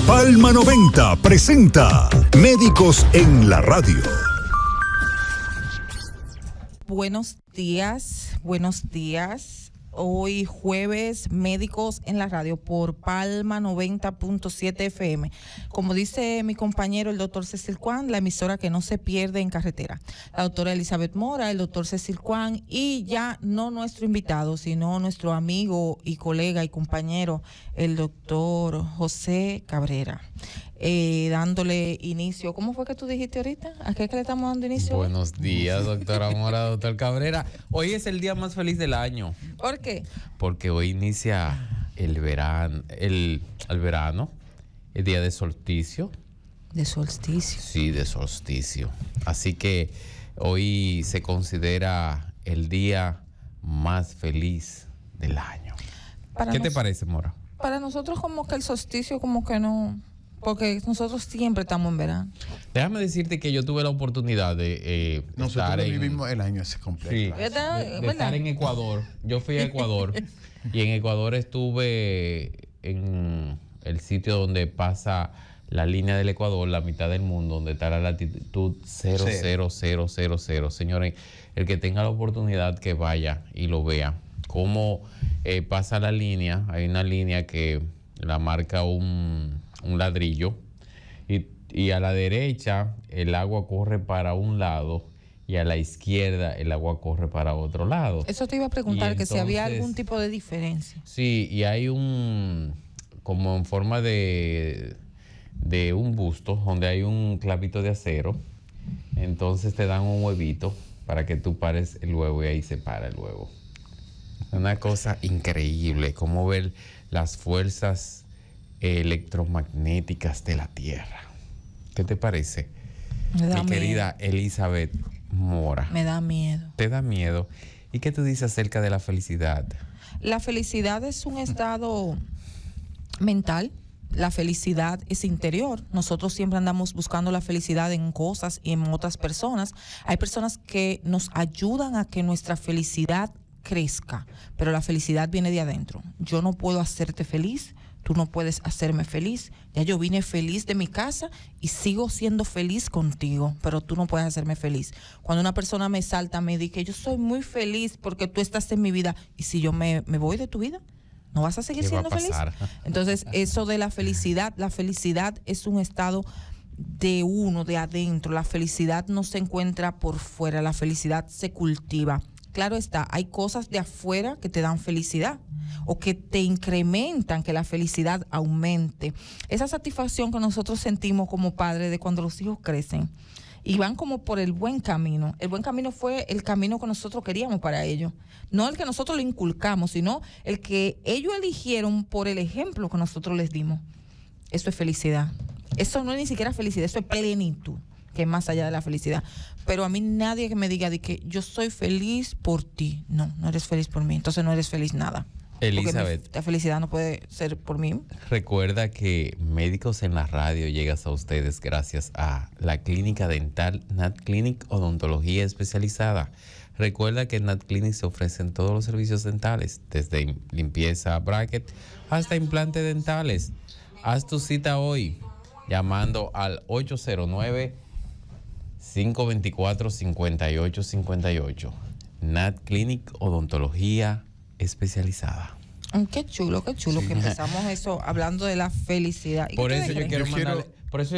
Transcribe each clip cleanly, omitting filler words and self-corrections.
Palma 90 presenta Médicos en la Radio. Buenos días. Hoy jueves, Médicos en la Radio por Palma 90.7 FM. Como dice mi compañero el doctor Cecil Cuán, la emisora que no se pierde en carretera. La doctora Elizabeth Mora, el doctor Cecil Cuán y ya no nuestro invitado, sino nuestro amigo y colega y compañero, el doctor José Cabrera. Dándole inicio. ¿Cómo fue que tú dijiste ahorita? ¿A qué es que le estamos dando inicio? Buenos días, doctora Mora, doctor Cabrera. Hoy es el día más feliz del año. ¿Por qué? Porque hoy inicia el verano, el día de solsticio. De solsticio. Sí, de solsticio. Así que hoy se considera el día más feliz del año. ¿Qué te parece, Mora? Para nosotros como que el solsticio como que no... Porque nosotros siempre estamos en verano. Déjame decirte que yo tuve la oportunidad de nosotros vivimos el año ese completo. Sí, de estar en Ecuador. Yo fui a Ecuador y en Ecuador estuve en el sitio donde pasa la línea del Ecuador, la mitad del mundo, donde está la latitud 00000. Señores, el que tenga la oportunidad que vaya y lo vea. Cómo pasa la línea. Hay una línea que la marca un ladrillo y a la derecha el agua corre para un lado y a la izquierda el agua corre para otro lado. Eso te iba a preguntar, entonces, que si había algún tipo de diferencia. Sí, y hay como en forma de un busto donde hay un clavito de acero. Entonces te dan un huevito para que tú pares el huevo y ahí se para el huevo. Una cosa increíble, cómo ver las fuerzas electromagnéticas de la Tierra. ¿Qué te parece? Me da Mi miedo. querida Elizabeth Mora. Me da miedo. ¿Te da miedo? ¿Y qué tú dices acerca de la felicidad? La felicidad es un estado mental. La felicidad es interior. Nosotros siempre andamos buscando la felicidad en cosas y en otras personas. Hay personas que nos ayudan a que nuestra felicidad crezca, pero la felicidad viene de adentro. Yo no puedo hacerte feliz. Tú no puedes hacerme feliz. Ya yo vine feliz de mi casa y sigo siendo feliz contigo, pero tú no puedes hacerme feliz. Cuando una persona me salta, me dice, yo soy muy feliz porque tú estás en mi vida. Y si yo me voy de tu vida, ¿no vas a seguir siendo feliz? Entonces, eso de la felicidad es un estado de uno, de adentro. La felicidad no se encuentra por fuera, la felicidad se cultiva. Claro está, hay cosas de afuera que te dan felicidad o que te incrementan que la felicidad aumente. Esa satisfacción que nosotros sentimos como padres de cuando los hijos crecen y van como por el buen camino. El buen camino fue el camino que nosotros queríamos para ellos. No el que nosotros le inculcamos, sino el que ellos eligieron por el ejemplo que nosotros les dimos. Eso es felicidad. Eso no es ni siquiera felicidad, eso es plenitud, que es más allá de la felicidad. Pero a mí nadie que me diga de que yo soy feliz por ti. No eres feliz por mí, entonces no eres feliz nada. Elizabeth, la felicidad no puede ser por mí. Recuerda que Médicos en la Radio llegas a ustedes gracias a la clínica dental Nat Clinic Odontología Especializada. Recuerda que en Nat Clinic se ofrecen todos los servicios dentales, desde limpieza, bracket, hasta implantes dentales. Haz tu cita hoy llamando al 809-524-5858. Nat Clinic Odontología Especializada. Qué chulo sí. Que empezamos eso hablando de la felicidad. Por eso yo quiero mandarle,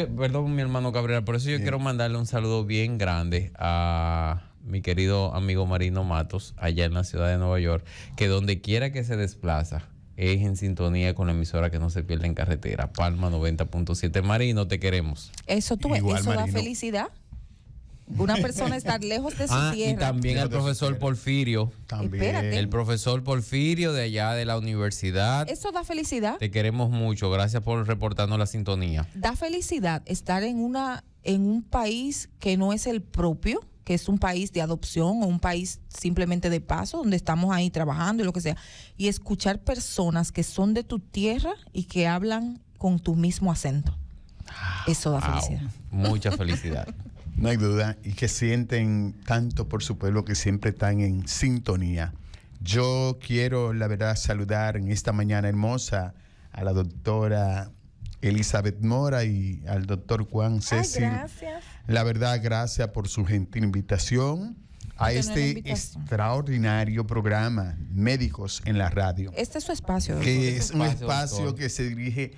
perdón mi hermano Cabrera, por eso yo quiero mandarle un saludo bien grande a mi querido amigo Marino Matos, allá en la ciudad de Nueva York, que donde quiera que se desplaza, es en sintonía con la emisora que no se pierde en carretera, Palma 90.7. Marino, te queremos. Eso da felicidad. Una persona estar lejos de su tierra. Y también al profesor Porfirio. Espérate. El profesor Porfirio de allá de la universidad. Eso da felicidad. Te queremos mucho. Gracias por reportarnos la sintonía. Da felicidad estar en un país que no es el propio, que es un país de adopción o un país simplemente de paso, donde estamos ahí trabajando y lo que sea, y escuchar personas que son de tu tierra y que hablan con tu mismo acento. Eso da felicidad. Mucha felicidad. No hay duda, y que sienten tanto por su pueblo que siempre están en sintonía. Yo quiero, la verdad, saludar en esta mañana hermosa a la doctora Elizabeth Mora y al doctor Juan Cecil. Gracias. La verdad, gracias por su gentil invitación a este extraordinario programa, Médicos en la Radio. Este es su espacio. Que es un espacio que se dirige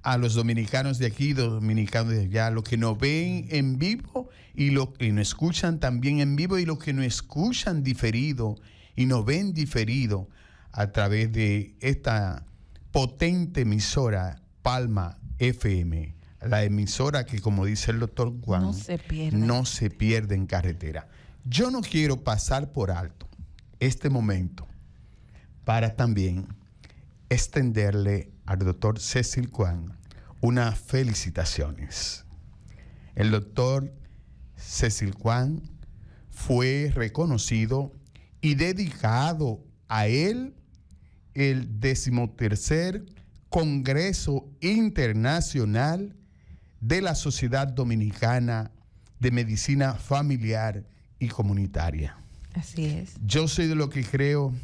a los dominicanos de aquí, los dominicanos de allá, los que nos ven en vivo y los que nos escuchan también en vivo y los que nos escuchan diferido y nos ven diferido a través de esta potente emisora Palma FM, la emisora que, como dice el doctor Juan, no se pierde en carretera. Yo no quiero pasar por alto este momento para también extenderle al doctor Cecil Juan unas felicitaciones. El doctor Cecil Juan fue reconocido y dedicado a él el 13º Congreso Internacional de la Sociedad Dominicana de Medicina Familiar y Comunitaria. Así es. Yo soy de lo que creo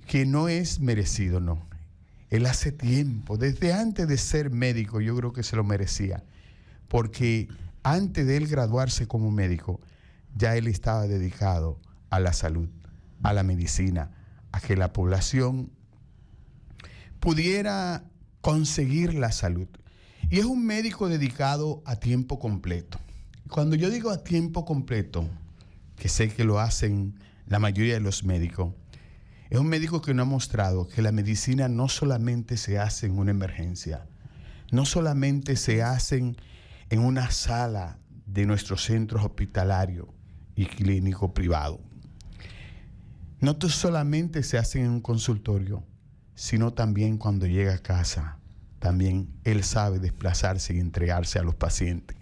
que no es merecido, no. Él hace tiempo, desde antes de ser médico, yo creo que se lo merecía, porque antes de él graduarse como médico, ya él estaba dedicado a la salud, a la medicina, a que la población pudiera conseguir la salud. Y es un médico dedicado a tiempo completo. Cuando yo digo a tiempo completo, que sé que lo hacen la mayoría de los médicos, es un médico que nos ha mostrado que la medicina no solamente se hace en una emergencia, no solamente se hace en una sala de nuestros centros hospitalarios y clínicos privados. No solamente se hace en un consultorio, sino también cuando llega a casa, también él sabe desplazarse y entregarse a los pacientes,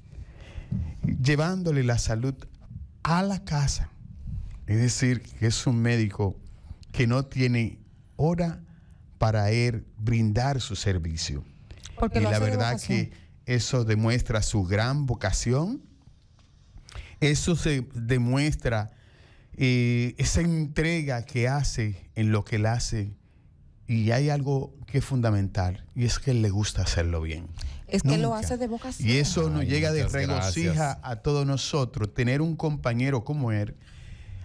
llevándole la salud a la casa. Es decir, que es un médico que no tiene hora para él brindar su servicio. Porque y la verdad que eso demuestra su gran vocación, eso se demuestra esa entrega que hace en lo que él hace. Y hay algo que es fundamental, y es que él le gusta hacerlo bien. Es que lo hace de vocación. Y eso nos llega de regocija gracias a todos nosotros. Tener un compañero como él,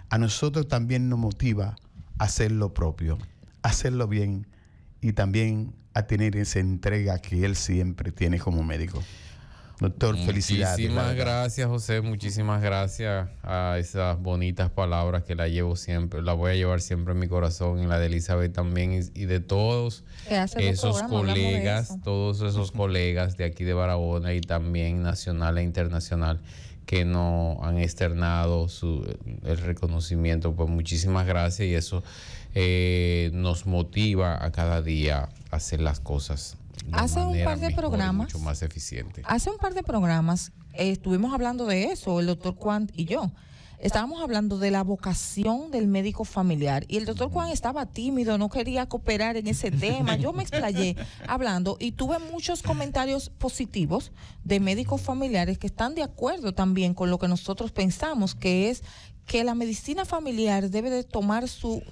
a nosotros también nos motiva a hacer lo propio, a hacerlo bien y también a tener esa entrega que él siempre tiene como médico. Doctor, felicidades. Muchísimas gracias, José. Muchísimas gracias a esas bonitas palabras que la llevo siempre, la voy a llevar siempre en mi corazón, en la de Elizabeth también y de todos esos colegas, todos esos colegas de aquí de Barahona y también nacional e internacional que nos han externado el reconocimiento. Pues muchísimas gracias y eso nos motiva a cada día a hacer las cosas hace un par de programas, mucho más eficiente. Hace un par de programas estuvimos hablando de eso, el doctor Juan y yo. Estábamos hablando de la vocación del médico familiar y el doctor Juan estaba tímido, no quería cooperar en ese tema. Yo me explayé hablando y tuve muchos comentarios positivos de médicos familiares que están de acuerdo también con lo que nosotros pensamos, que es que la medicina familiar debe de tomar su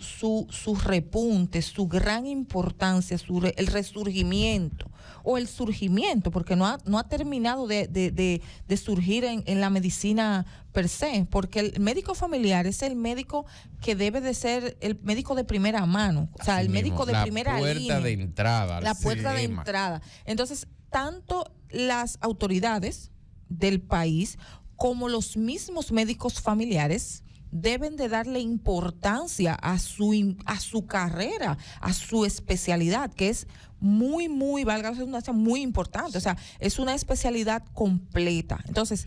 repunte, su gran importancia, el resurgimiento o el surgimiento, porque no ha terminado de surgir en la medicina per se, porque el médico familiar es el médico que debe de ser el médico de primera mano, o sea, el médico de primera línea. La puerta de entrada. La puerta de entrada. Entonces, tanto las autoridades del país como los mismos médicos familiares deben de darle importancia a su carrera, a su especialidad, que es muy, valga la redundancia, muy importante. O sea, es una especialidad completa. Entonces,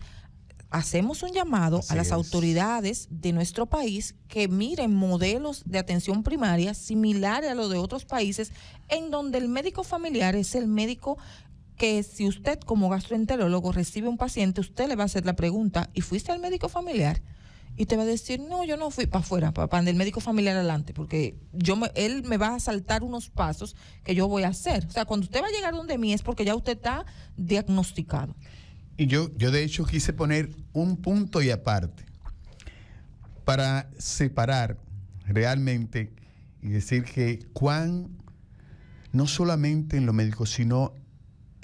hacemos un llamado a las autoridades de nuestro país que miren modelos de atención primaria similares a los de otros países, en donde el médico familiar es el médico que, si usted como gastroenterólogo recibe un paciente, usted le va a hacer la pregunta: ¿y fuiste al médico familiar? Y te va a decir: no, yo no fui para afuera, para el médico familiar adelante, porque él me va a saltar unos pasos que yo voy a hacer. O sea, cuando usted va a llegar donde mí es porque ya usted está diagnosticado. Y yo de hecho quise poner un punto y aparte para separar realmente y decir que Juan, no solamente en lo médico, sino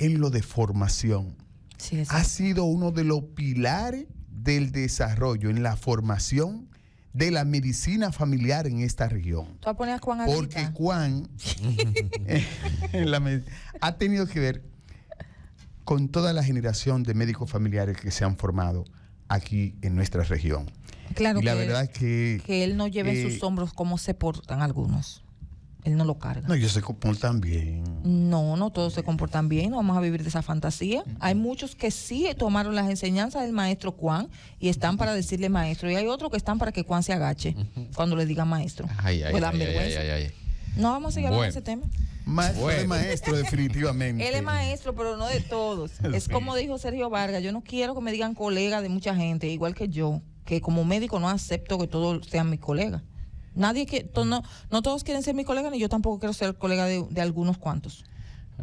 en lo de formación. Sí, Ha sido uno de los pilares del desarrollo en la formación de la medicina familiar en esta región. Tú vas a poner a Juan Porque Aguita. Juan ha tenido que ver con toda la generación de médicos familiares que se han formado aquí en nuestra región. Claro y la que, verdad es que él no lleva en sus hombros cómo se portan algunos. Él no lo carga. no, ellos se comportan bien. No todos se comportan bien, no vamos a vivir de esa fantasía. Hay muchos que sí tomaron las enseñanzas del maestro Juan y están para decirle maestro, y hay otros que están para que Juan se agache cuando le diga maestro. Pues dan vergüenza. No vamos a seguir hablando de ese tema. Maestro de maestro, definitivamente. Él es maestro, pero no de todos. Es como dijo Sergio Vargas, yo no quiero que me digan colega de mucha gente, igual que yo, que como médico no acepto que todos sean mis colegas. Nadie que no todos quieren ser mis colegas, ni yo tampoco quiero ser colega de algunos cuantos.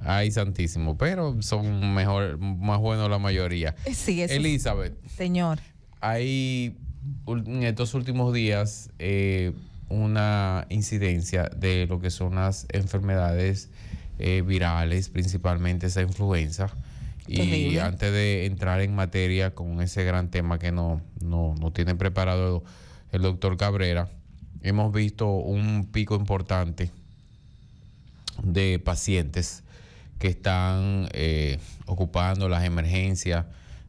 Ay, santísimo, pero son más buenos la mayoría. Sí, eso. Elizabeth, Señor. hay en estos últimos días una incidencia de lo que son las enfermedades virales, principalmente esa influenza. Terrible. Y antes de entrar en materia con ese gran tema que no tiene preparado el doctor Cabrera, hemos visto un pico importante de pacientes que están ocupando las emergencias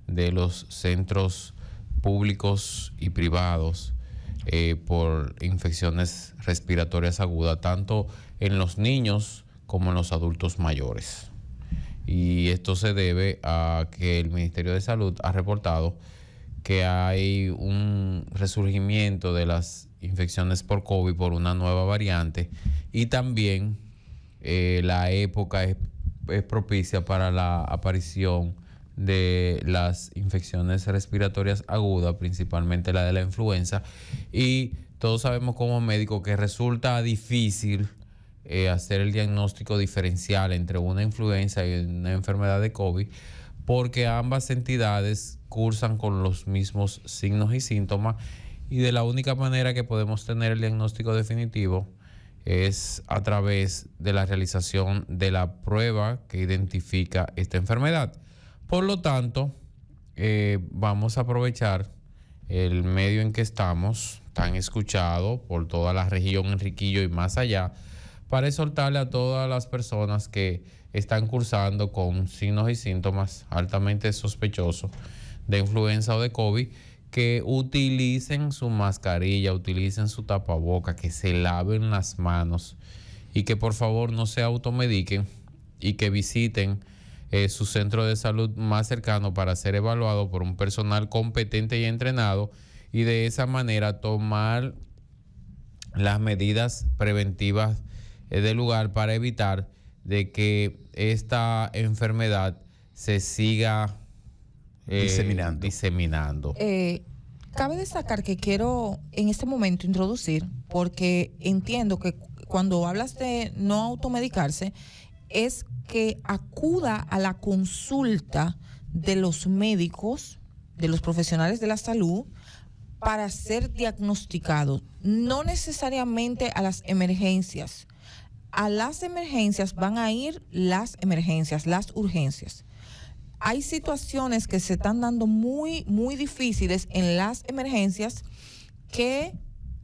de los centros públicos y privados por infecciones respiratorias agudas, tanto en los niños como en los adultos mayores. Y esto se debe a que el Ministerio de Salud ha reportado que hay un resurgimiento de las infecciones por COVID por una nueva variante, y también la época es propicia para la aparición de las infecciones respiratorias agudas, principalmente la de la influenza, y todos sabemos como médicos que resulta difícil hacer el diagnóstico diferencial entre una influenza y una enfermedad de COVID, porque ambas entidades cursan con los mismos signos y síntomas, y de la única manera que podemos tener el diagnóstico definitivo es a través de la realización de la prueba que identifica esta enfermedad. Por lo tanto, vamos a aprovechar el medio en que estamos, tan escuchado por toda la región Enriquillo y más allá, para exhortarle a todas las personas que están cursando con signos y síntomas altamente sospechosos de influenza o de COVID, que utilicen su mascarilla, utilicen su tapaboca, que se laven las manos y que por favor no se automediquen y que visiten su centro de salud más cercano para ser evaluado por un personal competente y entrenado, y de esa manera tomar las medidas preventivas del lugar para evitar de que esta enfermedad se siga diseminando. Cabe destacar que quiero en este momento introducir, porque entiendo que cuando hablas de no automedicarse, es que acuda a la consulta de los médicos, de los profesionales de la salud, para ser diagnosticado, no necesariamente a las emergencias. A las emergencias van a ir las emergencias, las urgencias. Hay situaciones que se están dando muy, muy difíciles en las emergencias, que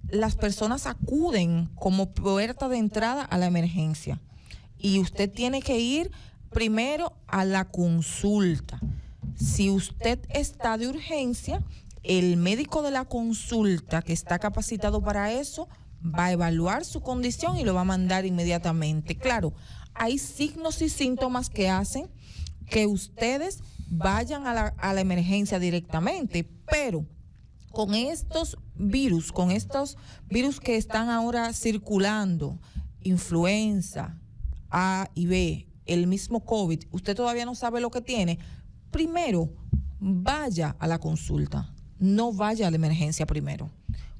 las personas acuden como puerta de entrada a la emergencia. Y usted tiene que ir primero a la consulta. Si usted está de urgencia, el médico de la consulta, que está capacitado para eso, va a evaluar su condición y lo va a mandar inmediatamente. Claro, hay signos y síntomas que hacen que ustedes vayan a la emergencia directamente, pero con estos virus que están ahora circulando, influenza A y B, el mismo COVID, usted todavía no sabe lo que tiene, primero vaya a la consulta, no vaya a la emergencia primero.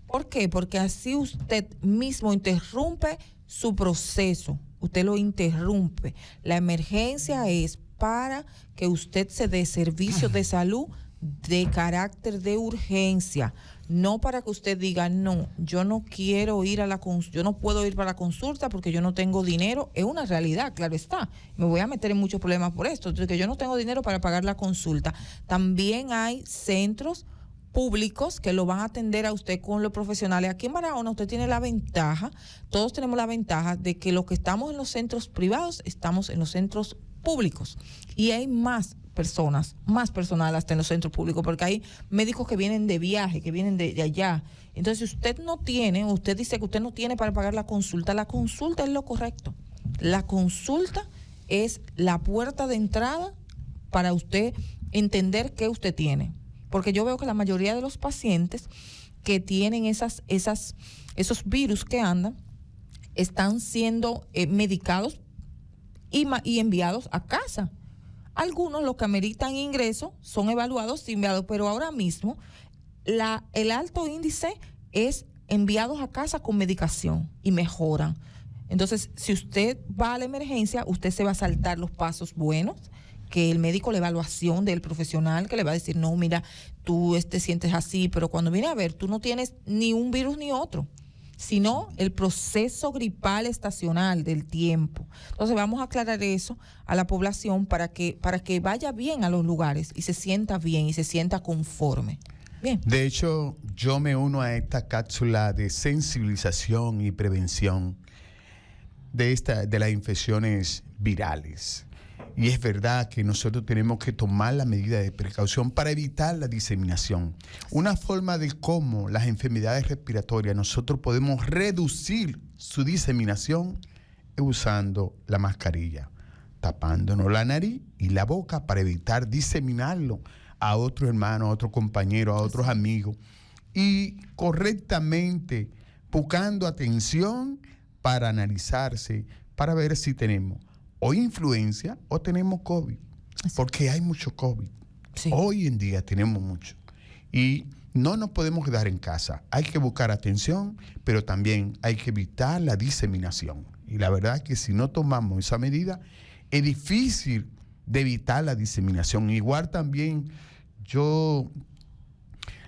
¿Por qué? Porque así usted mismo interrumpe su proceso, usted lo interrumpe. La emergencia es para que usted se dé servicio de salud de carácter de urgencia, no para que usted diga, no, yo no quiero ir a yo no puedo ir para la consulta porque yo no tengo dinero. Es una realidad, claro está. Me voy a meter en muchos problemas por esto, entonces que yo no tengo dinero para pagar la consulta. También hay centros públicos que lo van a atender a usted con los profesionales. Aquí en Barahona usted tiene la ventaja, todos tenemos la ventaja de que los que estamos en los centros privados, estamos en los centros públicos. Y hay más personal hasta en los centros públicos, porque hay médicos que vienen de viaje, que vienen de allá. Entonces, si usted no tiene, usted dice que usted no tiene para pagar la consulta es lo correcto. La consulta es la puerta de entrada para usted entender qué usted tiene. Porque yo veo que la mayoría de los pacientes que tienen esos virus que andan, están siendo medicados y enviados a casa. Algunos, los que ameritan ingreso, son evaluados y enviados, pero ahora mismo el alto índice es enviados a casa con medicación y mejoran. Entonces, si usted va a la emergencia, usted se va a saltar los pasos buenos, que el médico, la evaluación del profesional, que le va a decir, no, mira, tú te sientes así, pero cuando viene a ver, tú no tienes ni un virus ni otro, sino el proceso gripal estacional del tiempo. Entonces vamos a aclarar eso a la población para que vaya bien a los lugares y se sienta bien y se sienta conforme. Bien. De hecho, yo me uno a esta cápsula de sensibilización y prevención de las infecciones virales. Y es verdad que nosotros tenemos que tomar la medida de precaución para evitar la diseminación. Una forma de cómo las enfermedades respiratorias nosotros podemos reducir su diseminación es usando la mascarilla, tapándonos la nariz y la boca para evitar diseminarlo a otro hermano, a otro compañero, a otros amigos. Y correctamente buscando atención para analizarse, para ver si tenemos o influencia o tenemos COVID, porque hay mucho COVID. Sí. Hoy en día tenemos mucho. Y no nos podemos quedar en casa. Hay que buscar atención, pero también hay que evitar la diseminación. Y la verdad es que si no tomamos esa medida, es difícil de evitar la diseminación. Igual también yo,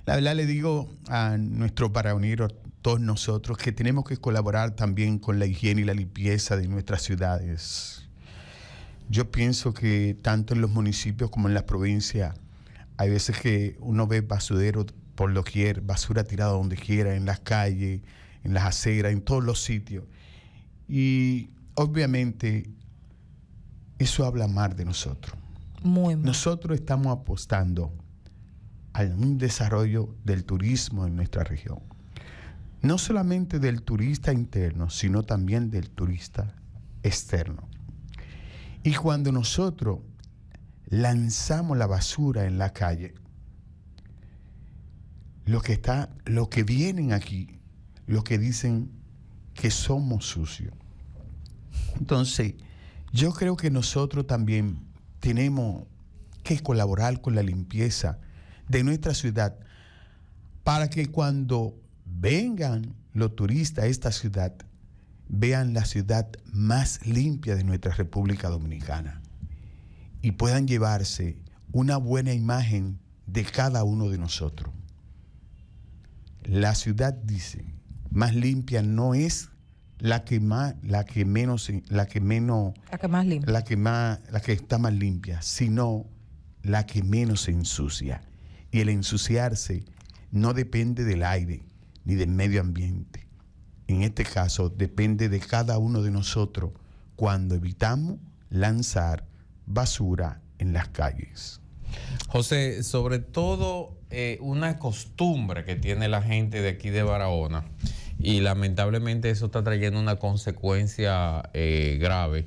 la verdad le digo a nuestros barahoneros, todos nosotros, que tenemos que colaborar también con la higiene y la limpieza de nuestras ciudades. Yo pienso que tanto en los municipios como en la provincia hay veces que uno ve basurero por doquier, basura tirada donde quiera, en las calles, en las aceras, en todos los sitios. Y obviamente eso habla mal de nosotros. Muy mal. Nosotros estamos apostando a un desarrollo del turismo en nuestra región. No solamente del turista interno, sino también del turista externo. Y cuando nosotros lanzamos la basura en la calle, lo que vienen aquí, lo que dicen que somos sucios. Entonces, yo creo que nosotros también tenemos que colaborar con la limpieza de nuestra ciudad para que cuando vengan los turistas a esta ciudad, vean la ciudad más limpia de nuestra República Dominicana y puedan llevarse una buena imagen de cada uno de nosotros. La ciudad, dice, más limpia no es la que está más limpia, sino la que menos se ensucia. Y el ensuciarse no depende del aire ni del medio ambiente. En este caso, depende de cada uno de nosotros cuando evitamos lanzar basura en las calles. José, sobre todo una costumbre que tiene la gente de aquí de Barahona, y lamentablemente eso está trayendo una consecuencia grave,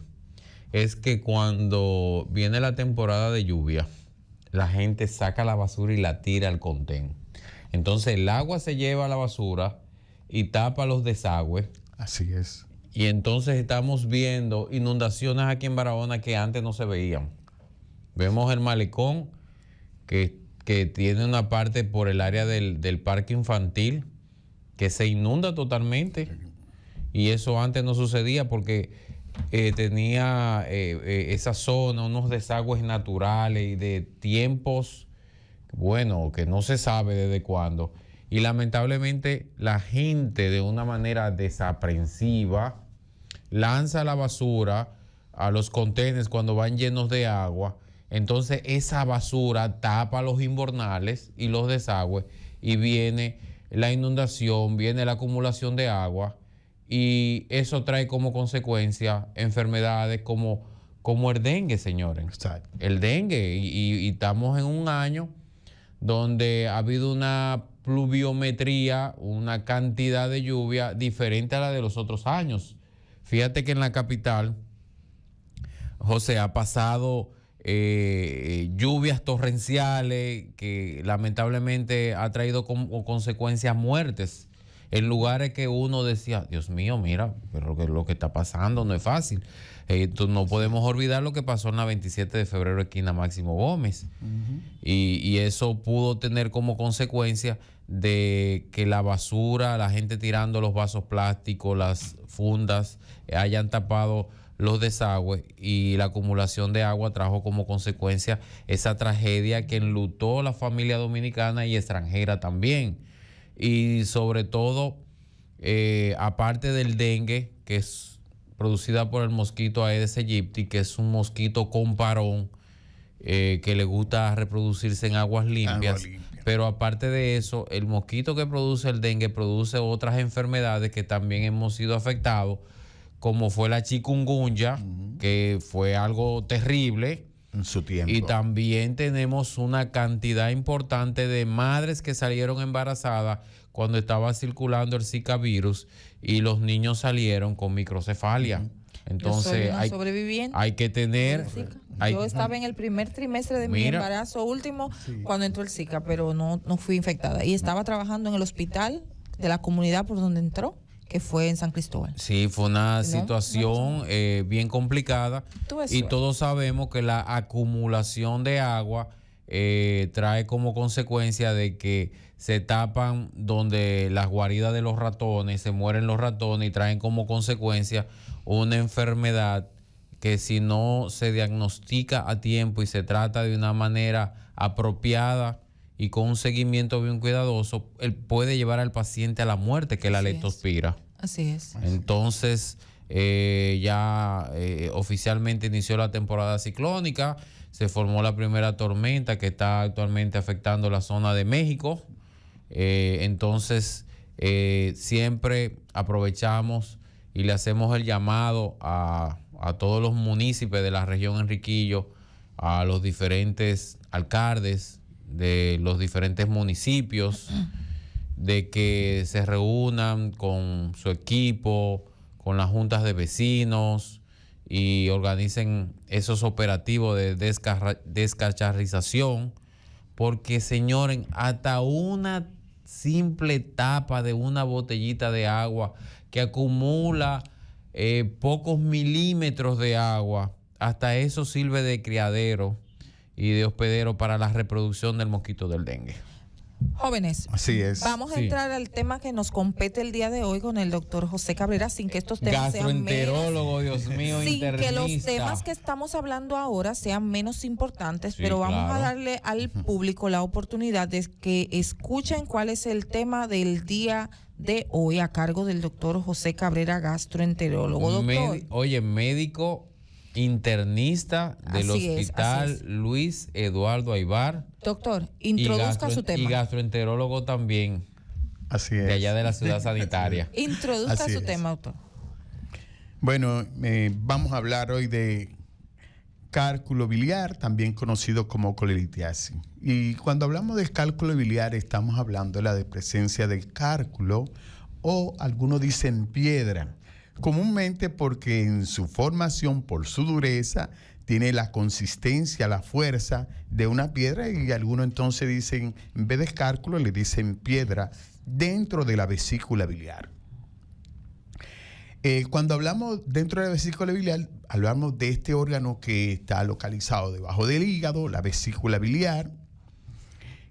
es que cuando viene la temporada de lluvia, la gente saca la basura y la tira al contén. Entonces el agua se lleva a la basura y tapa los desagües. Así es. Y entonces estamos viendo inundaciones aquí en Barahona que antes no se veían. Vemos el malecón que tiene una parte por el área del parque infantil que se inunda totalmente, y eso antes no sucedía porque tenía esa zona unos desagües naturales y de tiempos, bueno, que no se sabe desde cuándo, Y lamentablemente la gente de una manera desaprensiva lanza la basura a los contenedores cuando van llenos de agua. Entonces esa basura tapa los invernales y los desagües y viene la inundación, viene la acumulación de agua y eso trae como consecuencia enfermedades como el dengue, señores. Exacto. El dengue y estamos en un año donde ha habido una pluviometría, una cantidad de lluvia diferente a la de los otros años. Fíjate que en la capital, José, ha pasado lluvias torrenciales que lamentablemente ha traído como consecuencias muertes en lugares que uno decía, Dios mío, mira, pero lo que está pasando no es fácil. No podemos olvidar lo que pasó en la 27 de febrero, esquina Máximo Gómez. Y eso pudo tener como consecuencia de que la basura, la gente tirando los vasos plásticos, las fundas, hayan tapado los desagües y la acumulación de agua trajo como consecuencia esa tragedia que enlutó a la familia dominicana y extranjera también. Y sobre todo, aparte del dengue, que es producida por el mosquito Aedes aegypti, que es un mosquito con parón, que le gusta reproducirse en aguas limpias. Pero aparte de eso, el mosquito que produce el dengue produce otras enfermedades que también hemos sido afectados, como fue la chikungunya, que fue algo terrible en su tiempo. Y también tenemos una cantidad importante de madres que salieron embarazadas cuando estaba circulando el Zika virus y los niños salieron con microcefalia. Entonces yo soy una sobreviviente. hay que tener... Yo estaba en el primer trimestre de mi embarazo último cuando entró el Zika, pero no fui infectada. Y estaba trabajando en el hospital de la comunidad por donde entró, que fue en San Cristóbal. Sí, fue una situación bien complicada. Y todos sabemos que la acumulación de agua trae como consecuencia de que se tapan donde las guaridas de los ratones, se mueren los ratones y traen como consecuencia una enfermedad que si no se diagnostica a tiempo y se trata de una manera apropiada y con un seguimiento bien cuidadoso, él puede llevar al paciente a la muerte, que es la leptospira. Así es. Entonces, ya oficialmente inició la temporada ciclónica, se formó la primera tormenta que está actualmente afectando la zona de México. Entonces, siempre aprovechamos y le hacemos el llamado a todos los municipios de la región Enriquillo, a los diferentes alcaldes de los diferentes municipios, de que se reúnan con su equipo, con las juntas de vecinos y organicen esos operativos de descacharrización, porque, señores, hasta una simple tapa de una botellita de agua que acumula pocos milímetros de agua, hasta eso sirve de criadero y de hospedero para la reproducción del mosquito del dengue. Jóvenes, así es. Vamos a entrar al tema que nos compete el día de hoy con el doctor José Cabrera, sin que estos temas sean gastroenterólogo, Dios mío, sin internista. que los temas que estamos hablando ahora sean menos importantes, Sí, pero vamos claro. a darle al público la oportunidad de que escuchen cuál es el tema del día de hoy a cargo del doctor José Cabrera, gastroenterólogo. Doctor. Médico internista del Así es, hospital así es. Luis Eduardo Aybar. Doctor, introduzca su tema. Y gastroenterólogo también, Así es. de allá de la ciudad sanitaria. Introduzca Así su es. tema, doctor. Bueno, vamos a hablar hoy de cálculo biliar, también conocido como colelitiasis. Y cuando hablamos del cálculo biliar, estamos hablando de la presencia del cálculo, o algunos dicen piedra, comúnmente porque en su formación, por su dureza, tiene la consistencia, la fuerza de una piedra, y algunos entonces dicen, en vez de cálculo, le dicen piedra dentro de la vesícula biliar. Cuando hablamos dentro de la vesícula biliar, hablamos de este órgano que está localizado debajo del hígado, la vesícula biliar,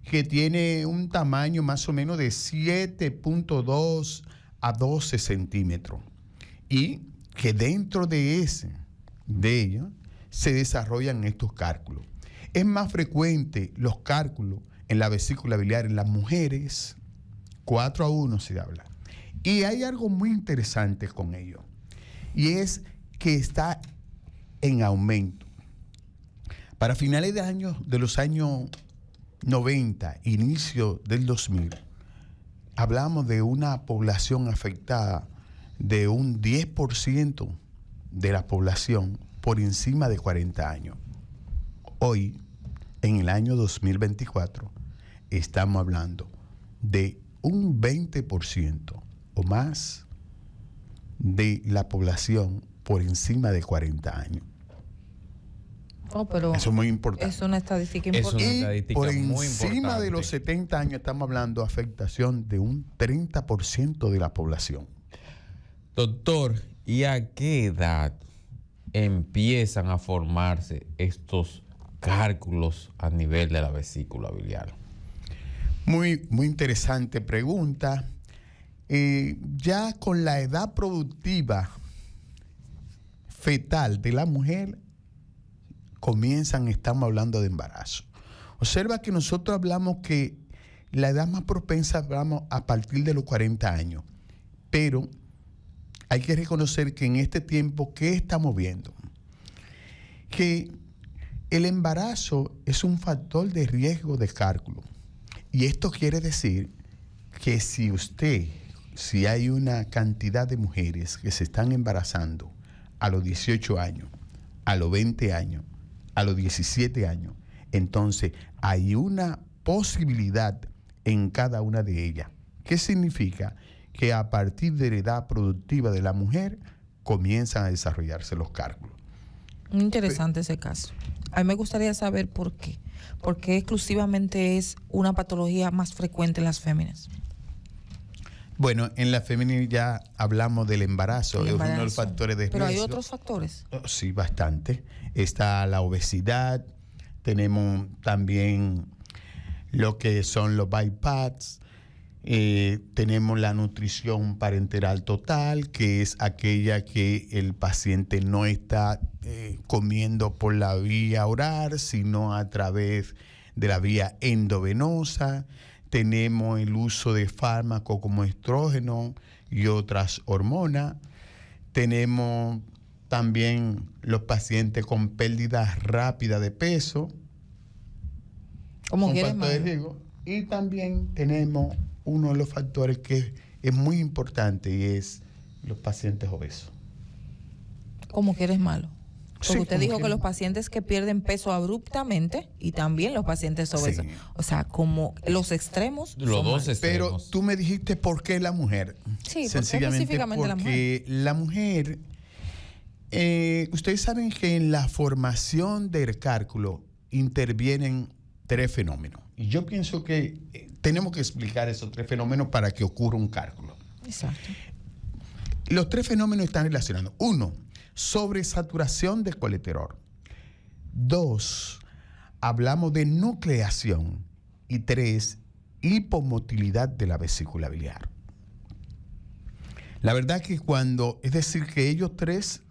que tiene un tamaño más o menos de 7.2 a 12 centímetros. Y que dentro de ella se desarrollan estos cálculos. Es más frecuente los cálculos en la vesícula biliar en las mujeres, 4-1 se habla. Y hay algo muy interesante con ello, y es que está en aumento. Para finales de los años 90, inicio del 2000, hablamos de una población afectada de un 10% de la población por encima de 40 años. Hoy, en el año 2024, estamos hablando de un 20% o más de la población por encima de 40 años. Oh, pero eso es muy importante. Es una estadística Es una importante. estadística Por muy encima importante. de los 70 años estamos hablando de afectación de un 30% de la población. Doctor, ¿y a qué edad empiezan a formarse estos cálculos a nivel de la vesícula biliar? Muy, muy interesante pregunta. Ya con la edad productiva fetal de la mujer, estamos hablando de embarazo. Observa que nosotros hablamos que la edad más propensa hablamos a partir de los 40 años, pero hay que reconocer que en este tiempo, ¿qué estamos viendo? Que el embarazo es un factor de riesgo de cálculo. Y esto quiere decir que si hay una cantidad de mujeres que se están embarazando a los 18 años, a los 20 años, a los 17 años, entonces hay una posibilidad en cada una de ellas. ¿Qué significa? Que a partir de la edad productiva de la mujer comienzan a desarrollarse los cálculos. Interesante ese caso. A mí me gustaría saber por qué. ¿Por qué exclusivamente es una patología más frecuente en las féminas? Bueno, en la femenina ya hablamos del embarazo, es uno de los factores de riesgo. ¿Pero hay otros factores? Sí, bastante. Está la obesidad, tenemos también lo que son los bypass, tenemos la nutrición parenteral total, que es aquella que el paciente no está comiendo por la vía oral, sino a través de la vía endovenosa. Tenemos el uso de fármacos como estrógeno y otras hormonas. Tenemos también los pacientes con pérdida rápida de peso. Como quieres, más. Y también tenemos uno de los factores que es muy importante y es los pacientes obesos. Como que eres malo. Porque Sí, usted dijo como que los que- pacientes que pierden peso abruptamente y también los pacientes obesos. Sí. O sea, como los extremos. Los son dos malos. Pero extremos. tú me dijiste por qué la mujer. Sí, ¿por qué sencillamente específicamente la porque la mujer, ustedes saben que en la formación del cálculo intervienen 3 fenómenos. Y yo pienso que tenemos que explicar esos 3 fenómenos para que ocurra un cálculo. Exacto. Los 3 fenómenos están relacionados. 1, sobresaturación de colesterol. 2, hablamos de nucleación. Y 3, hipomotilidad de la vesícula biliar. La verdad que es decir, que ellos 3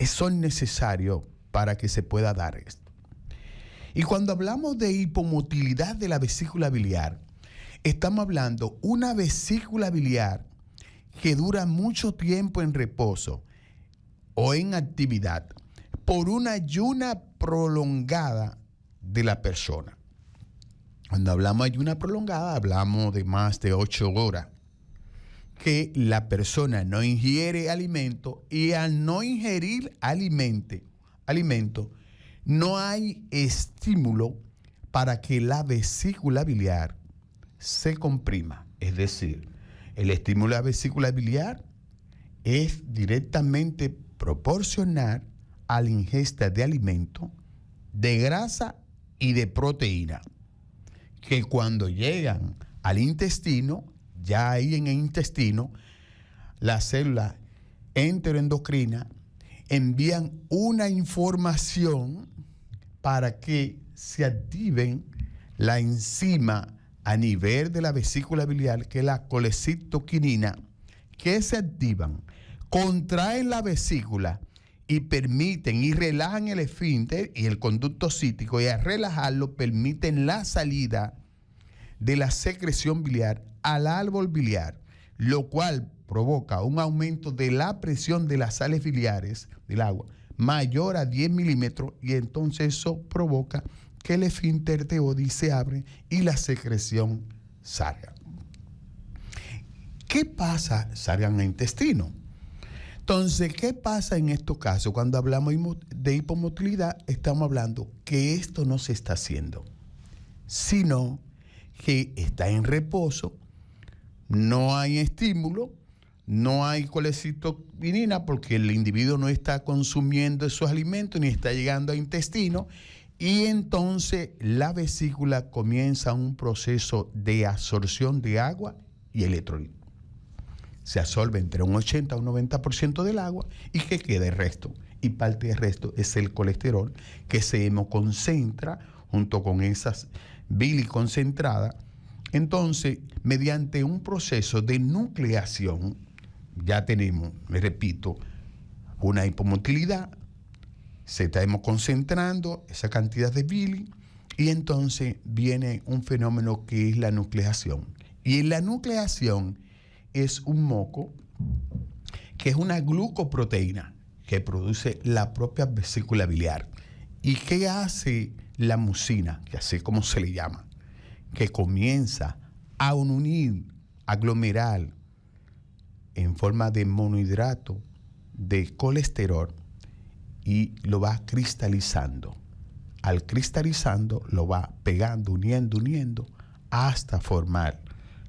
son necesarios para que se pueda dar esto. Y cuando hablamos de hipomotilidad de la vesícula biliar, estamos hablando de una vesícula biliar que dura mucho tiempo en reposo o en actividad por una ayuna prolongada de la persona. Cuando hablamos de ayuna prolongada, hablamos de más de 8 horas que la persona no ingiere alimento, y al no ingerir alimento, no hay estímulo para que la vesícula biliar se comprima. Es decir, el estímulo de la vesícula biliar es directamente proporcional a la ingesta de alimento, de grasa y de proteína, que cuando llegan al intestino, ya ahí en el intestino, las células enteroendocrinas envían una información para que se activen la enzima a nivel de la vesícula biliar, que es la colecitoquinina, que se activan, contraen la vesícula y permiten y relajan el esfínter y el conducto cítico, y al relajarlo permiten la salida de la secreción biliar al árbol biliar, lo cual provoca un aumento de la presión de las sales biliares del agua mayor a 10 milímetros, y entonces eso provoca que el esfínter de Oddi se abre y la secreción salga. ¿Qué pasa? Salgan al intestino. Entonces, ¿qué pasa en estos casos? Cuando hablamos de hipomotilidad, estamos hablando que esto no se está haciendo, sino que está en reposo, no hay estímulo, no hay colecistoquinina porque el individuo no está consumiendo esos alimentos ni está llegando al intestino, y entonces la vesícula comienza un proceso de absorción de agua y electrolitos. Se absorbe entre un 80 a un 90% del agua, y que queda el resto. Y parte del resto es el colesterol, que se hemoconcentra junto con esas bilis concentradas. Entonces, mediante un proceso de nucleación, ya tenemos, me repito, una hipomotilidad, se está hemoconcentrando esa cantidad de bilis, y entonces viene un fenómeno que es la nucleación. Y en la nucleación es un moco que es una glucoproteína que produce la propia vesícula biliar. ¿Y qué hace la mucina? Que así como se le llama, que comienza a unir, aglomerar en forma de monohidrato de colesterol, y lo va cristalizando. Al cristalizando lo va pegando, uniendo hasta formar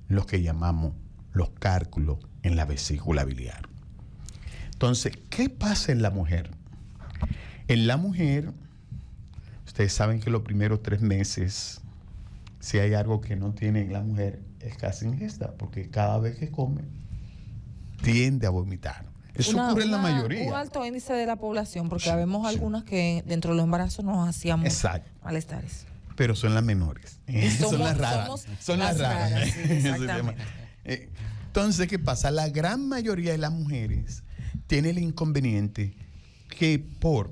lo que llamamos los cálculos en la vesícula biliar. Entonces, ¿qué pasa en la mujer? En la mujer, ustedes saben que los primeros 3 meses, si hay algo que no tiene la mujer, es casi ingesta, porque cada vez que come, tiende a vomitar. Eso ocurre en la mayoría. Un alto índice de la población, porque vemos algunas que dentro de los embarazos nos hacíamos malestares. Pero son las menores. Son las raras. Son las raras. Sí, exactamente. Entonces, ¿qué pasa? La gran mayoría de las mujeres tiene el inconveniente que por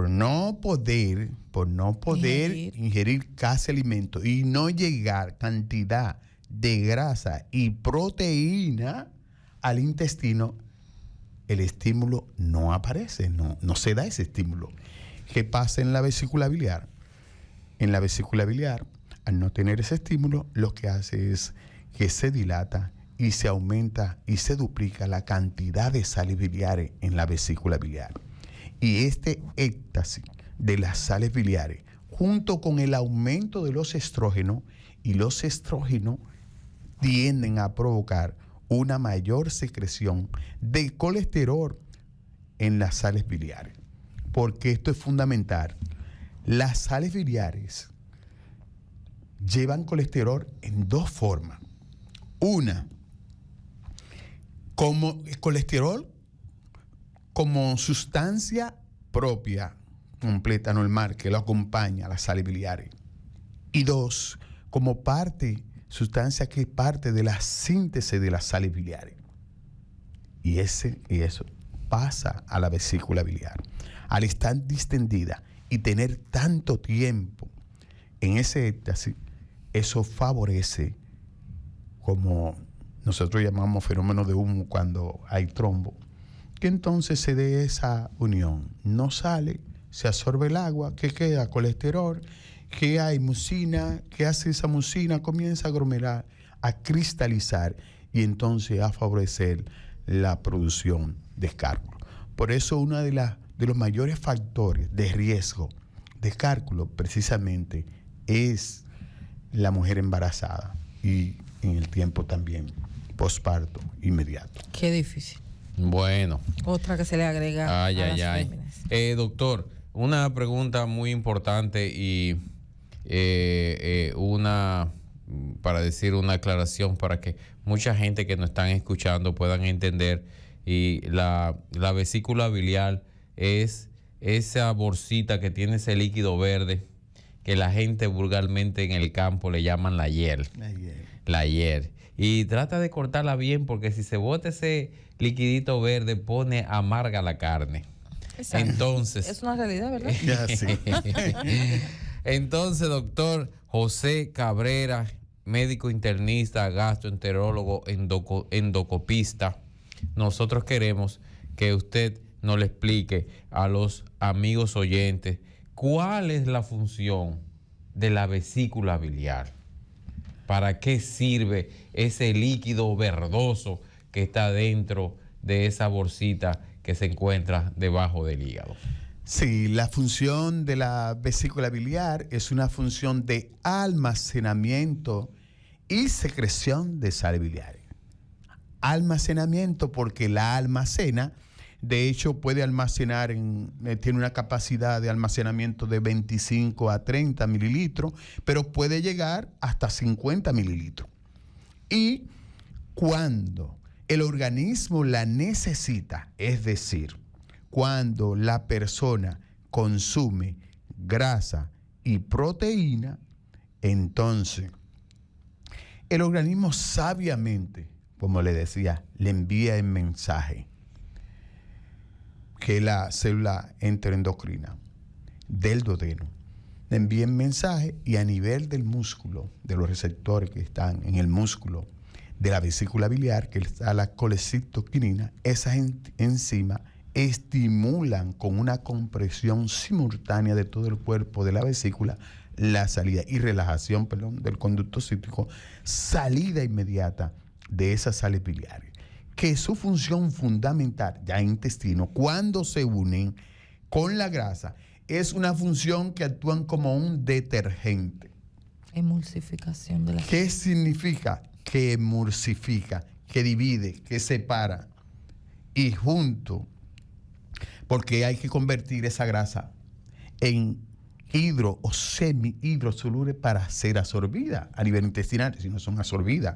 no poder ingerir casi alimento y no llegar cantidad de grasa y proteína al intestino, el estímulo no aparece, no se da ese estímulo. ¿Qué pasa en la vesícula biliar? En la vesícula biliar, al no tener ese estímulo, lo que hace es que se dilata y se aumenta y se duplica la cantidad de sales biliares en la vesícula biliar. Y este éxtasis de las sales biliares, junto con el aumento de los estrógenos, y los estrógenos tienden a provocar una mayor secreción de colesterol en las sales biliares. Porque esto es fundamental. Las sales biliares llevan colesterol en 2 formas. Una, como colesterol como sustancia propia, completa, normal, que lo acompaña a las sales biliares. Y 2, como sustancia que es parte de la síntesis de las sales biliares. Y eso pasa a la vesícula biliar. Al estar distendida y tener tanto tiempo en ese éxtasis, eso favorece, como nosotros llamamos fenómeno de humo cuando hay trombo, que entonces se dé esa unión. No sale, se absorbe el agua, que queda colesterol, que hay mucina, que hace esa mucina, comienza a aglomerar, a cristalizar, y entonces a favorecer la producción de cálculo. Por eso uno de los mayores factores de riesgo de cálculo precisamente es la mujer embarazada, y en el tiempo también posparto inmediato. Qué difícil. Bueno. Otra que se le agrega a las féminas. Doctor, una pregunta muy importante y para decir una aclaración para que mucha gente que nos están escuchando puedan entender. Y la vesícula biliar es esa bolsita que tiene ese líquido verde que la gente vulgarmente en el campo le llaman la hiel. La hiel. Y trata de cortarla bien, porque si se bota ese liquidito verde, pone amarga la carne. Exacto. Entonces, es una realidad, ¿verdad? Ya, sí. Entonces, doctor José Cabrera, médico internista, gastroenterólogo, endocopista, nosotros queremos que usted nos le explique a los amigos oyentes cuál es la función de la vesícula biliar. ¿Para qué sirve ese líquido verdoso que está dentro de esa bolsita que se encuentra debajo del hígado? Sí, la función de la vesícula biliar es una función de almacenamiento y secreción de sales biliares. Almacenamiento porque la almacena, de hecho puede almacenar, tiene una capacidad de almacenamiento de 25 a 30 mililitros, pero puede llegar hasta 50 mililitros. Y cuando el organismo la necesita, es decir, cuando la persona consume grasa y proteína, entonces el organismo sabiamente, como le decía, le envía el mensaje que la célula enteroendocrina del duodeno le envía el mensaje, y a nivel del músculo, de los receptores que están en el músculo de la vesícula biliar, que está la colecitoquinina, esas enzimas estimulan con una compresión simultánea de todo el cuerpo de la vesícula la salida y relajación, del conducto cítrico, salida inmediata de esas sales biliares, que su función fundamental ya en intestino, cuando se unen con la grasa, es una función que actúan como un detergente. Emulsificación de la... ¿Qué significa? Que emulsifica, que divide, que separa, y junto, porque hay que convertir esa grasa en hidro o semi-hidrosoluble para ser absorbida a nivel intestinal, si no son absorbidas,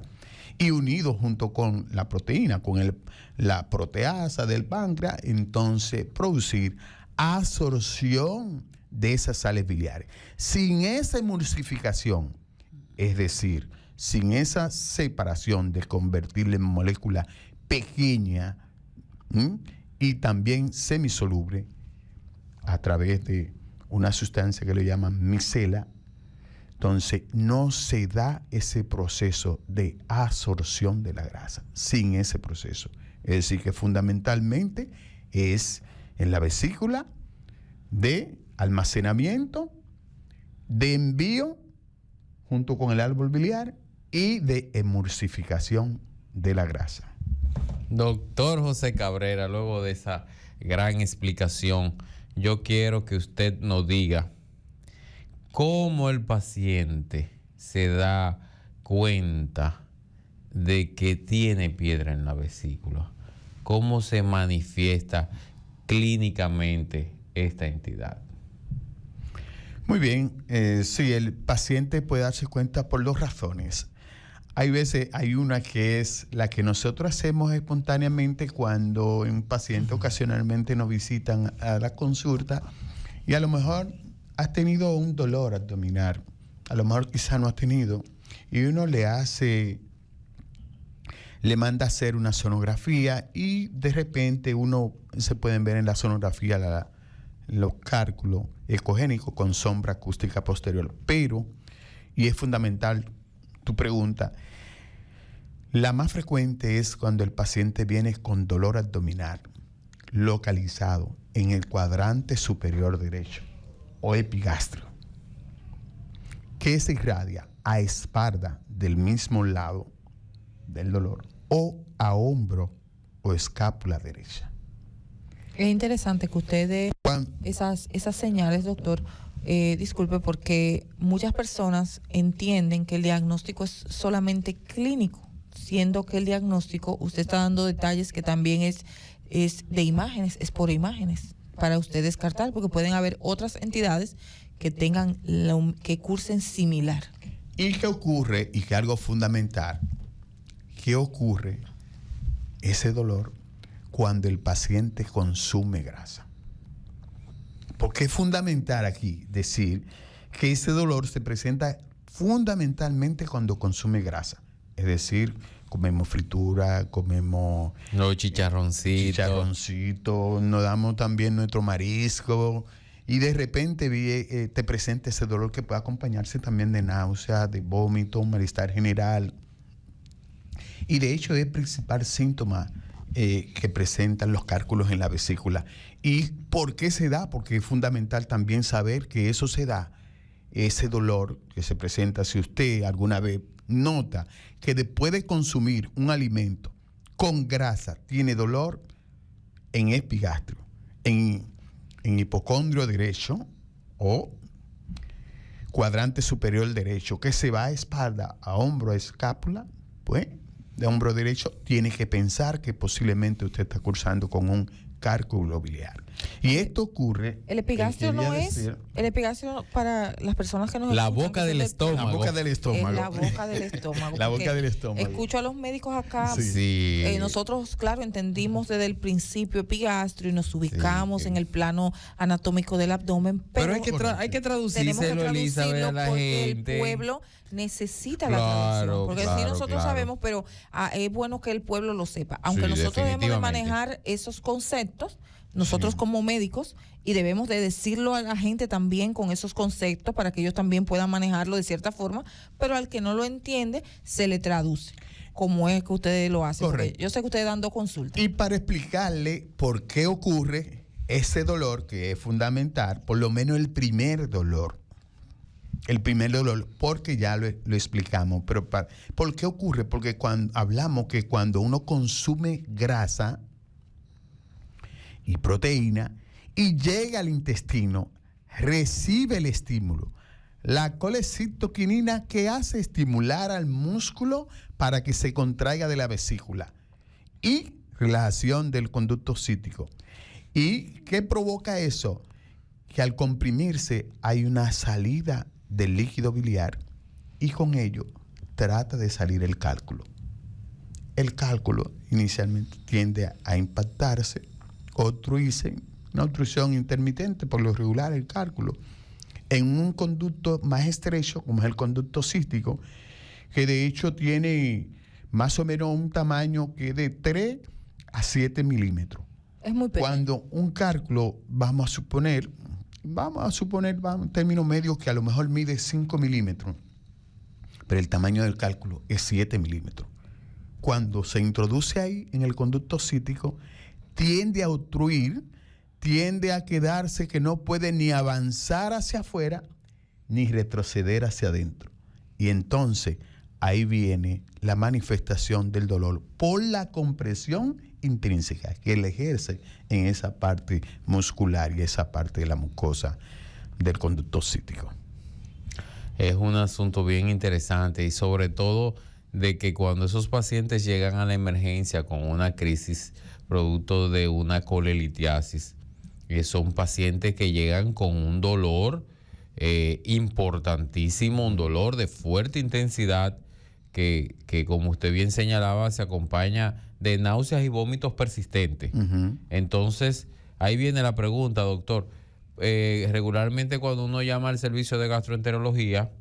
y unidos junto con la proteína, con la proteasa del páncreas, entonces producir absorción de esas sales biliares. Sin esa emulsificación, es decir, sin esa separación de convertirla en molécula pequeña y también semisoluble a través de una sustancia que le llaman micela, entonces no se da ese proceso de absorción de la grasa. Sin ese proceso, es decir, que fundamentalmente es en la vesícula de almacenamiento, de envío junto con el árbol biliar y de emulsificación de la grasa. Doctor José Cabrera, luego de esa gran explicación, yo quiero que usted nos diga cómo el paciente se da cuenta de que tiene piedra en la vesícula, cómo se manifiesta clínicamente esta entidad. Muy bien, sí, el paciente puede darse cuenta por dos razones. Hay veces, hay una que es la que nosotros hacemos espontáneamente cuando un paciente ocasionalmente nos visitan a la consulta y a lo mejor has tenido un dolor abdominal, a lo mejor quizá no has tenido, y uno le manda a hacer una sonografía y de repente uno se pueden ver en la sonografía los cálculos ecogénicos con sombra acústica posterior. Pero, y es fundamental tu pregunta, la más frecuente es cuando el paciente viene con dolor abdominal localizado en el cuadrante superior derecho o epigastrio, que se irradia a espalda del mismo lado del dolor o a hombro o escápula derecha. Es interesante que usted dé esas señales, doctor. Disculpe, porque muchas personas entienden que el diagnóstico es solamente clínico, siendo que el diagnóstico, usted está dando detalles que también es de imágenes, es por imágenes, para usted descartar, porque pueden haber otras entidades que tengan, que cursen similar. ¿Y qué ocurre? Y que algo fundamental, ¿qué ocurre? Ese dolor cuando el paciente consume grasa. Porque es fundamental aquí decir que ese dolor se presenta fundamentalmente cuando consume grasa. Es decir, comemos fritura, comemos los chicharroncitos, nos damos también nuestro marisco y de repente te presenta ese dolor que puede acompañarse también de náusea, de vómito, un malestar general. Y de hecho es el principal síntoma que presentan los cálculos en la vesícula. ¿Y por qué se da? Porque es fundamental también saber que eso se da, ese dolor que se presenta si usted alguna vez nota que después de consumir un alimento con grasa tiene dolor en epigastrio, en hipocondrio derecho o cuadrante superior derecho, que se va a espalda, a hombro, a escápula, pues de hombro derecho, tiene que pensar que posiblemente usted está cursando con un cálculo biliar. Y esto ocurre... El epigastrio no es... El epigastrio, para las personas que nos la escuchan, boca del estómago. La boca del estómago. Es la boca del estómago. La boca del estómago. Escucho a los médicos acá. Sí. Nosotros, claro, entendimos desde el principio epigastrio y nos ubicamos en el plano anatómico del abdomen. Pero hay que traducírselo, Elizabeth, a la porque gente. El pueblo necesita la traducción. Porque sí nosotros sabemos, pero es bueno que el pueblo lo sepa. Aunque nosotros debemos de manejar esos conceptos, nosotros como médicos, y debemos de decirlo a la gente también con esos conceptos para que ellos también puedan manejarlo de cierta forma, pero al que no lo entiende se le traduce como es que ustedes lo hacen. Correcto. Yo sé que ustedes dan 2 consultas. Y para explicarle por qué ocurre ese dolor, que es fundamental, por lo menos el primer dolor, porque ya lo explicamos, pero ¿por qué ocurre? Porque hablamos que cuando uno consume grasa y proteína y llega al intestino, recibe el estímulo. La colecitoquinina, que hace estimular al músculo para que se contraiga de la vesícula y relajación del conducto cítico. ¿Y qué provoca eso? Que al comprimirse hay una salida del líquido biliar y con ello trata de salir el cálculo. El cálculo inicialmente tiende a impactarse, obstruirse, una obstrucción intermitente por lo regular el cálculo, en un conducto más estrecho como es el conducto cístico, que de hecho tiene más o menos un tamaño que de 3 a 7 milímetros. Es muy pequeño. Cuando un cálculo, vamos a suponer en términos medios que a lo mejor mide 5 milímetros, pero el tamaño del cálculo es 7 milímetros. Cuando se introduce ahí en el conducto cítico, tiende a obstruir, tiende a quedarse que no puede ni avanzar hacia afuera ni retroceder hacia adentro. Y entonces ahí viene la manifestación del dolor por la compresión intrínseca que él ejerce en esa parte muscular y esa parte de la mucosa del conducto cítico. Es un asunto bien interesante y sobre todo de que cuando esos pacientes llegan a la emergencia con una crisis producto de una colelitiasis, son pacientes que llegan con un dolor importantísimo, un dolor de fuerte intensidad que como usted bien señalaba se acompaña de náuseas y vómitos persistentes. Uh-huh. Entonces ahí viene la pregunta, doctor. Regularmente cuando uno llama al servicio de gastroenterología,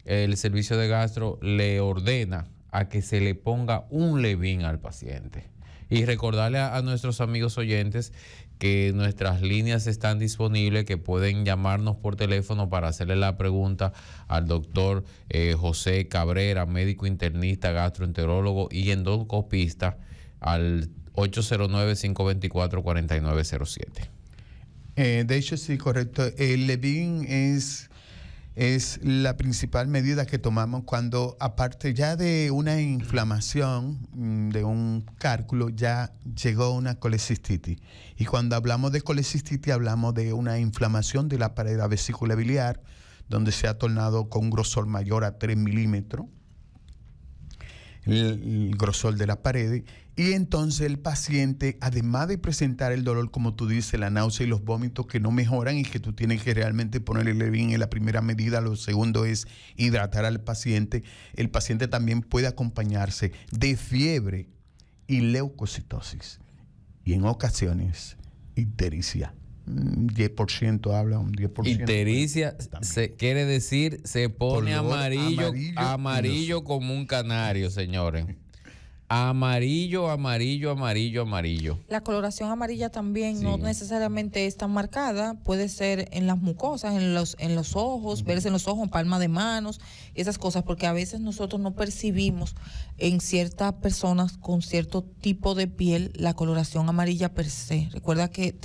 el servicio de gastro le ordena a que se le ponga un Levin al paciente. Y recordarle a nuestros amigos oyentes que nuestras líneas están disponibles, que pueden llamarnos por teléfono para hacerle la pregunta al doctor José Cabrera, médico internista, gastroenterólogo y endoscopista, al 809-524-4907. De hecho, sí, correcto. El Levin es la principal medida que tomamos cuando, aparte ya de una inflamación de un cálculo, ya llegó una colecistitis. Y cuando hablamos de colecistitis, hablamos de una inflamación de la pared de la vesícula biliar, donde se ha tornado con un grosor mayor a 3 milímetros, el grosor de la pared. Y entonces el paciente, además de presentar el dolor, como tú dices, la náusea y los vómitos que no mejoran y que tú tienes que realmente ponerle Levin en la primera medida, lo segundo es hidratar al paciente. El paciente también puede acompañarse de fiebre y leucocitosis y en ocasiones ictericia. 10% habla, un 10%. Ictericia quiere decir se pone amarillo como un canario, señores. Amarillo, amarillo, amarillo, amarillo. La coloración amarilla también Sí. no necesariamente es tan marcada, puede ser en las mucosas, en los ojos, verse en los ojos, en palma de manos, esas cosas, porque a veces nosotros no percibimos en ciertas personas con cierto tipo de piel la coloración amarilla per se. Recuerda que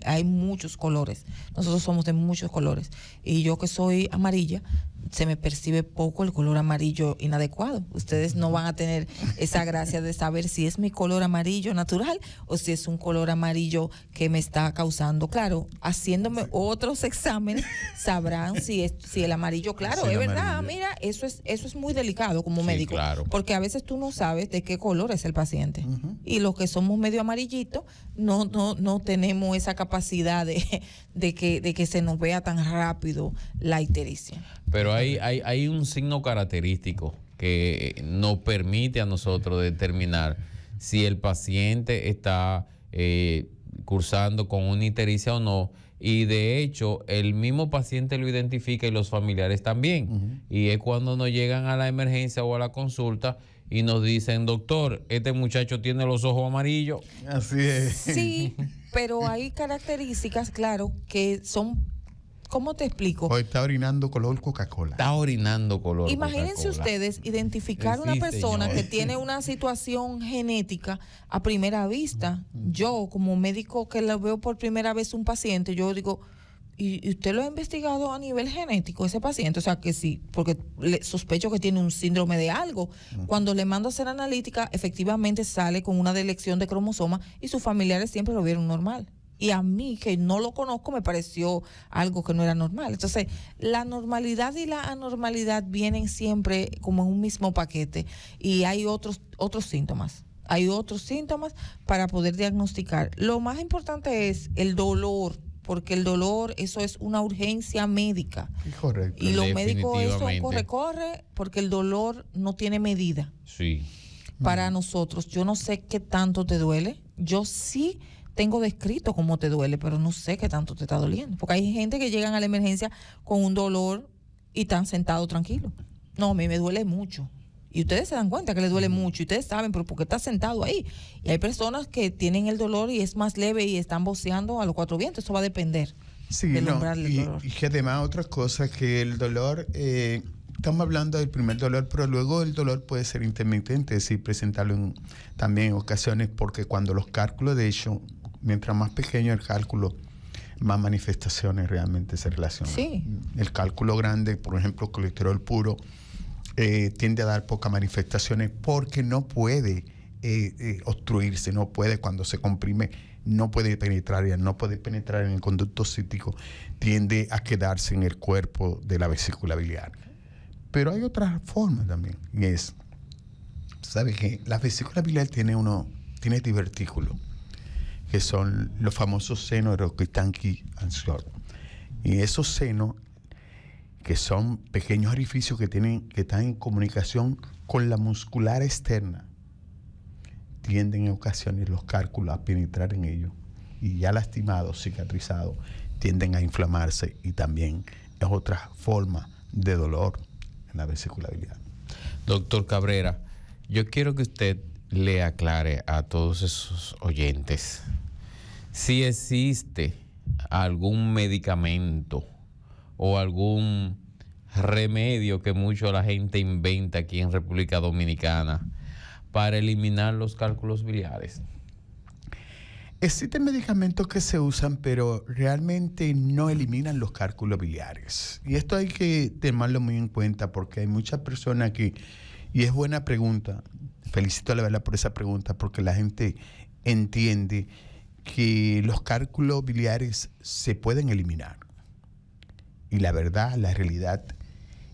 hay muchos colores, nosotros somos de muchos colores, y yo que soy amarilla, se me percibe poco el color amarillo inadecuado. Ustedes no van a tener esa gracia de saber si es mi color amarillo natural o si es un color amarillo que me está causando. Claro, haciéndome otros exámenes sabrán si el amarillo, claro, Sí, es el verdad, amarillo. mira, eso es muy delicado como Sí, médico, claro. porque a veces tú no sabes de qué color es el paciente. Y los que somos medio amarillitos no tenemos esa capacidad de que se nos vea tan rápido la ictericia. Pero hay un signo característico que nos permite a nosotros determinar si el paciente está cursando con una ictericia o no. Y de hecho, el mismo paciente lo identifica y los familiares también. Y es cuando nos llegan a la emergencia o a la consulta y nos dicen, doctor, este muchacho tiene los ojos amarillos. Así es. Sí, pero hay características, claro, que son, ¿cómo te explico? O está orinando color Coca-Cola. Está orinando color. Imagínense Coca-Cola. ustedes identificar una Sí, persona señor. que tiene una situación genética a primera vista. Yo, como médico que lo veo por primera vez un paciente, yo digo, ¿y usted lo ha investigado a nivel genético ese paciente? O sea, que sí, porque sospecho que tiene un síndrome de algo. Cuando le mando a hacer analítica, efectivamente sale con una delección de cromosoma y sus familiares siempre lo vieron normal. Y a mí, que no lo conozco, me pareció algo que no era normal. Entonces, la normalidad y la anormalidad vienen siempre como en un mismo paquete. Y hay otros síntomas. Hay otros síntomas para poder diagnosticar. Lo más importante es el dolor, porque el dolor, eso es una urgencia médica. Correcto. Y los médicos, eso Definitivamente. corre, porque el dolor no tiene medida Sí. para nosotros. Yo no sé qué tanto te duele. Yo sí tengo descrito cómo te duele, pero no sé qué tanto te está doliendo. Porque hay gente que llegan a la emergencia con un dolor y están sentados tranquilos. No, a mí me duele mucho. Y ustedes se dan cuenta que les duele mucho. Y ustedes saben, pero ¿por qué está sentado ahí? Y hay personas que tienen el dolor y es más leve y están voceando a los cuatro vientos. Eso va a depender Sí, del no, umbral del dolor. y que además otra cosa, que el dolor, estamos hablando del primer dolor, pero luego el dolor puede ser intermitente, es decir, presentarlo también en ocasiones, porque cuando los cálculos, de hecho, mientras más pequeño el cálculo, más manifestaciones realmente se relacionan. Sí. El cálculo grande, por ejemplo, colesterol puro, tiende a dar pocas manifestaciones porque no puede obstruirse, no puede, cuando se comprime, no puede penetrar en el conducto cítico, tiende a quedarse en el cuerpo de la vesícula biliar. Pero hay otra forma también, y es, ¿sabes qué? La vesícula biliar tiene divertículos, que son los famosos senos de Rokitansky and Short. Y esos senos, que son pequeños orificios que están en comunicación con la muscular externa, tienden en ocasiones los cálculos a penetrar en ellos, y ya lastimados, cicatrizados, tienden a inflamarse, y también es otra forma de dolor en la vesícula biliar. Doctor Cabrera, yo quiero que usted le aclare a todos esos oyentes si existe algún medicamento o algún remedio que mucho la gente inventa aquí en República Dominicana para eliminar los cálculos biliares. Existen medicamentos que se usan, pero realmente no eliminan los cálculos biliares. Y esto hay que tomarlo muy en cuenta, porque hay muchas personas que, y es buena pregunta, felicito a la verdad por esa pregunta, porque la gente entiende que los cálculos biliares se pueden eliminar. Y la verdad, la realidad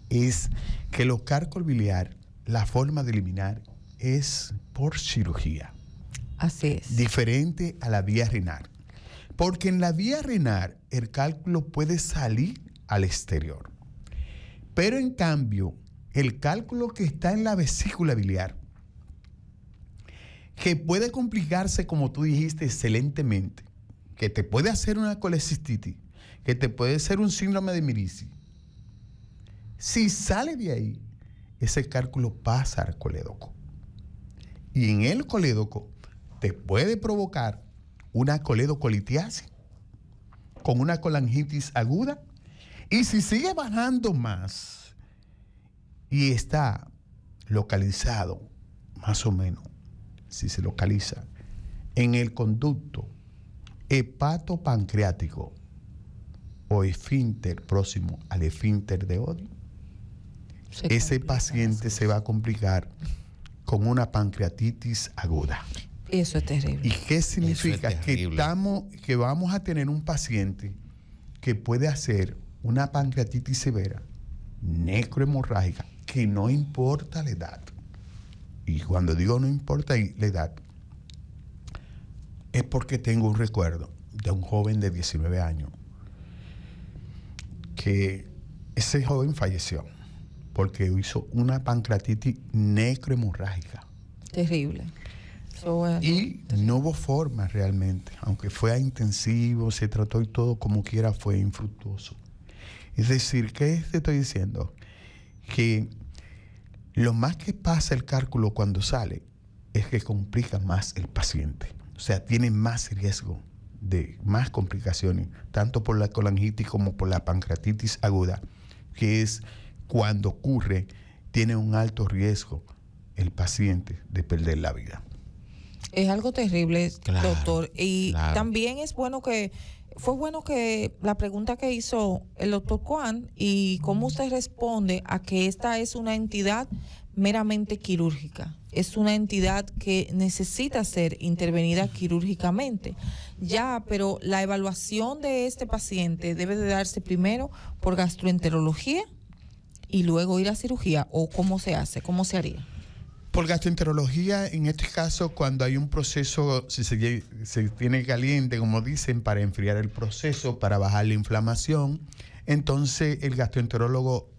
es que los cálculos biliares, la forma de eliminar es por cirugía. Así es. Diferente a la vía renal. Porque en la vía renal el cálculo puede salir al exterior. Pero en cambio, el cálculo que está en la vesícula biliar, que puede complicarse, como tú dijiste excelentemente, que te puede hacer una colecistitis, que te puede hacer un síndrome de Mirici. Si sale de ahí, ese cálculo pasa al colédoco. Y en el colédoco te puede provocar una coledocolitiasis con una colangitis aguda. Y si sigue bajando más y está localizado, más o menos, si se localiza en el conducto hepatopancreático o esfínter próximo al esfínter de Oddi, ese paciente se va a complicar con una pancreatitis aguda. Eso es terrible. ¿Y qué significa? Que vamos a tener un paciente que puede hacer una pancreatitis severa, necrohemorrágica, que no importa la edad. Y cuando digo no importa la edad, es porque tengo un recuerdo de un joven de 19 años que ese joven falleció porque hizo una pancreatitis necrohemorrágica. Terrible. Y no hubo forma realmente, aunque fue a intensivo, se trató y todo como quiera, fue infructuoso. Es decir, ¿qué te estoy diciendo? Que lo más que pasa el cálculo cuando sale es que complica más el paciente. O sea, tiene más riesgo de más complicaciones, tanto por la colangitis como por la pancreatitis aguda, que es cuando ocurre, tiene un alto riesgo el paciente de perder la vida. Es algo terrible, Claro, doctor. Y claro. también fue bueno que la pregunta que hizo el doctor Juan y cómo usted responde a que esta es una entidad meramente quirúrgica. Es una entidad que necesita ser intervenida quirúrgicamente. Ya, pero la evaluación de este paciente debe de darse primero por gastroenterología y luego ir a cirugía. ¿O cómo se hace? ¿Cómo se haría? Por gastroenterología, en este caso, cuando hay un proceso, si se tiene caliente, como dicen, para enfriar el proceso, para bajar la inflamación, entonces el gastroenterólogo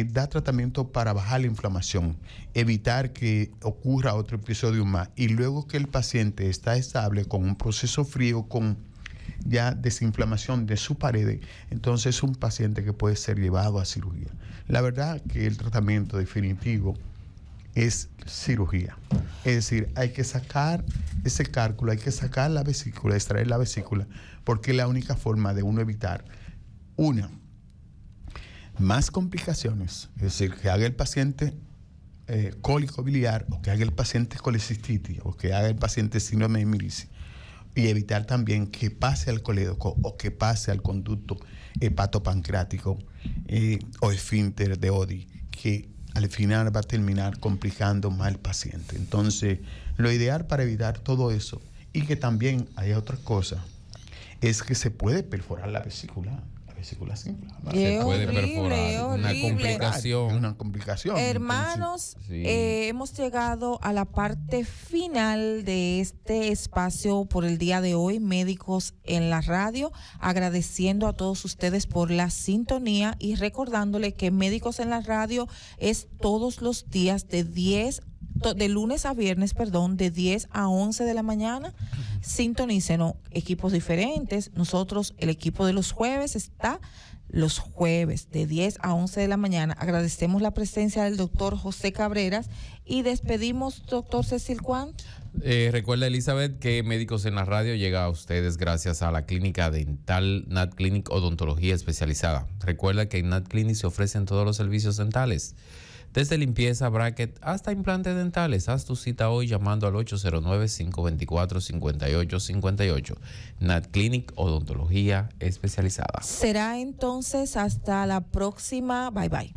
da tratamiento para bajar la inflamación, evitar que ocurra otro episodio más. Y luego que el paciente está estable con un proceso frío, con ya desinflamación de su pared, entonces es un paciente que puede ser llevado a cirugía. La verdad que el tratamiento definitivo es cirugía. Es decir, hay que sacar ese cálculo, hay que sacar la vesícula, extraer la vesícula, porque es la única forma de uno evitar, más complicaciones, es decir, que haga el paciente cólico biliar, o que haga el paciente colecistitis, o que haga el paciente síndrome de Mirici, y evitar también que pase al colédoco o que pase al conducto hepatopancreático o esfínter de Oddi, que al final va a terminar complicando más al paciente. Entonces, lo ideal para evitar todo eso, y que también hay otra cosa, es que se puede perforar la vesícula. La vesícula se inflama. Se puede horrible, perforar. Una complicación. Una complicación. Hermanos, Sí. hemos llegado a la parte final de este espacio por el día de hoy, Médicos en la Radio, agradeciendo a todos ustedes por la sintonía y recordándole que Médicos en la Radio es todos los días de lunes a viernes, de 10 a 11 de la mañana. Sintonícenos, equipos diferentes. Nosotros, el equipo de los jueves está los jueves de 10 a 11 de la mañana. Agradecemos la presencia del doctor José Cabreras y despedimos, doctor Cecil Juan. Recuerda, Elizabeth, que Médicos en la Radio llega a ustedes gracias a la clínica dental Nat Clinic Odontología Especializada. Recuerda que en Nat Clinic se ofrecen todos los servicios dentales, desde limpieza, bracket, hasta implantes dentales. Haz tu cita hoy llamando al 809-524-5858. Nat Clinic Odontología Especializada. Será entonces hasta la próxima. Bye, bye.